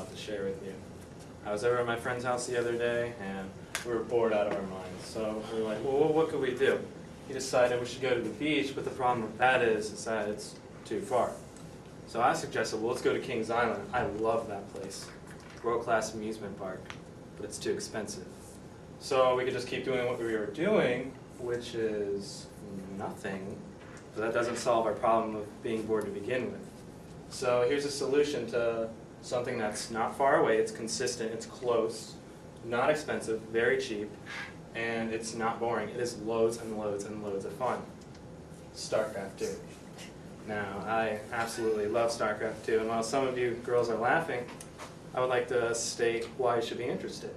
about to share with you. I was over at my friend's house the other day, and we were bored out of our minds. So we were like, well, what could we do? He decided we should go to the beach, but the problem with that is that it's too far. So I suggested, well, let's go to Kings Island. I love that place. World-class amusement park, but it's too expensive. So we could just keep doing what we were doing, which is nothing, but that doesn't solve our problem of being bored to begin with. So here's a solution to something that's not far away, it's consistent, it's close, not expensive, very cheap, and it's not boring. It is loads and loads and loads of fun. StarCraft 2. Now, I absolutely love StarCraft 2, and while some of you girls are laughing, I would like to state why you should be interested.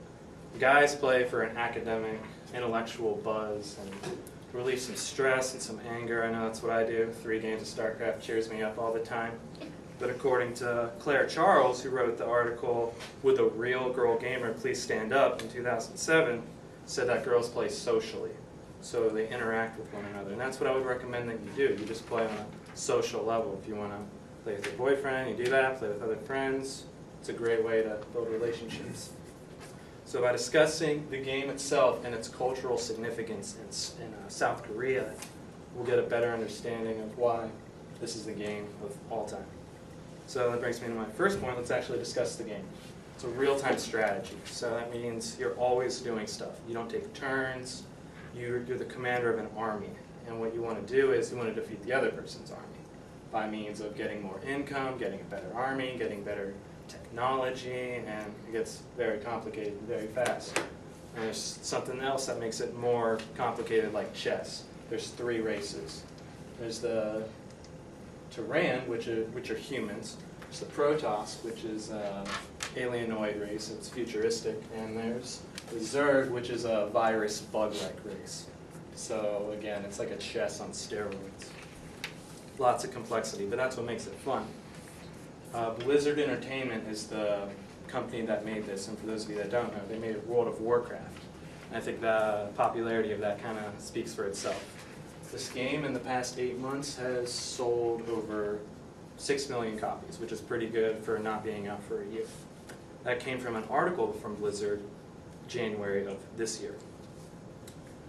Guys play for an academic, intellectual buzz, and to relieve some stress and some anger. I know that's what I do. 3 games of StarCraft cheers me up all the time. But according to Claire Charles, who wrote the article, "Would a Real Girl Gamer Please Stand Up?" in 2007, said that girls play socially. So they interact with one another. And that's what I would recommend that you do. You just play on a social level. If you want to play with your boyfriend, you do that. Play with other friends. It's a great way to build relationships. So by discussing the game itself and its cultural significance in South Korea, we'll get a better understanding of why this is the game of all time. So that brings me to my first point. Let's actually discuss the game. It's a real-time strategy. So that means you're always doing stuff. You don't take turns. You're the commander of an army. And what you want to do is you want to defeat the other person's army by means of getting more income, getting a better army, getting better technology, and it gets very complicated very fast. And there's something else that makes it more complicated, like chess. There's 3 races. There's the Terran, which are humans. There's the Protoss, which is an alienoid race. It's futuristic. And there's the Zerg, which is a virus bug-like race. So again, it's like a chess on steroids. Lots of complexity, but that's what makes it fun. Blizzard Entertainment is the company that made this, and for those of you that don't know, they made World of Warcraft. And I think the popularity of that kind of speaks for itself. This game in the past 8 months has sold over 6 million copies, which is pretty good for not being out for a year. That came from an article from Blizzard, January of this year.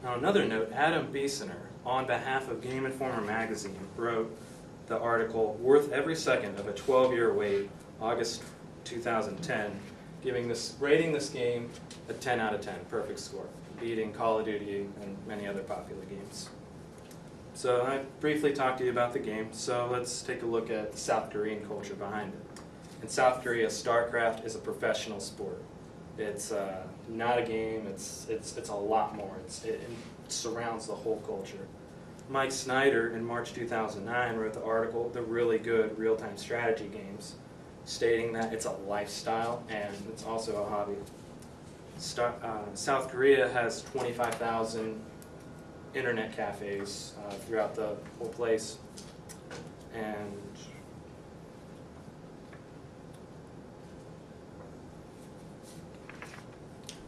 On another note, Adam Beesener, on behalf of Game Informer magazine, wrote the article, "Worth Every Second of a 12-Year Wait," August 2010, rating this game a 10 out of 10, perfect score, beating Call of Duty and many other popular games. So I briefly talked to you about the game, so let's take a look at the South Korean culture behind it. In South Korea, StarCraft is a professional sport. It's not a game, it's a lot more. It surrounds the whole culture. Mike Snyder, in March 2009, wrote the article, "The Really Good Real-Time Strategy Games," stating that it's a lifestyle and it's also a hobby. South Korea has 25,000 internet cafes throughout the whole place. And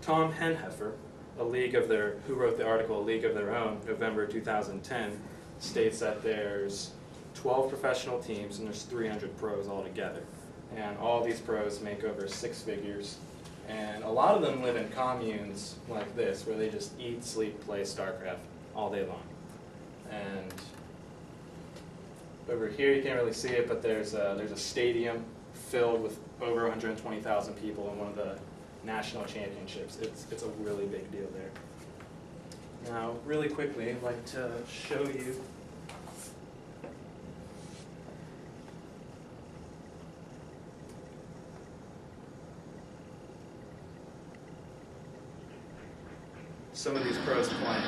Tom Henheffer, who wrote the article A League of Their Own, November 2010, states that there's 12 professional teams and there's 300 pros altogether. And all these pros make over 6 figures. And a lot of them live in communes like this, where they just eat, sleep, play StarCraft all day long. And over here, you can't really see it, but there's a stadium filled with over 120,000 people in one of the national championships. It's a really big deal there. Now, really quickly, I'd like to show you some of these pros playing.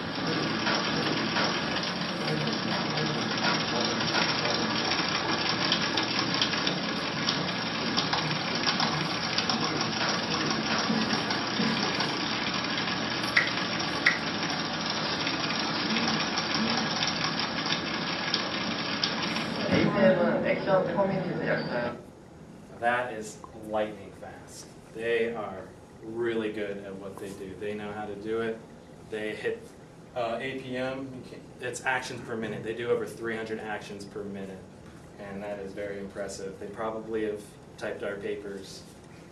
That is lightning fast. They are really good at what they do. They know how to do it. They hit APM, it's actions per minute. They do over 300 actions per minute, and that is very impressive. They probably have typed our papers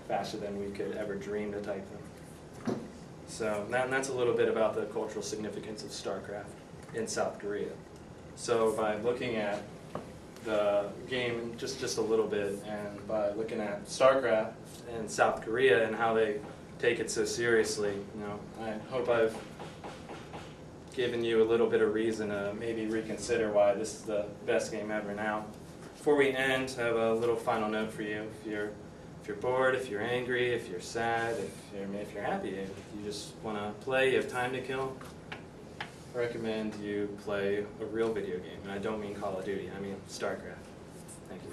faster than we could ever dream to type them. So that's a little bit about the cultural significance of StarCraft in South Korea. So by looking at the game just a little bit, and by looking at StarCraft in South Korea and how they take it so seriously, I hope I've given you a little bit of reason to maybe reconsider why this is the best game ever. Now, before we end, I have a little final note for you. If you're bored, if you're angry, if you're sad, if you're happy, if you just want to play, you have time to kill, I recommend you play a real video game. And I don't mean Call of Duty, I mean StarCraft. Thank you.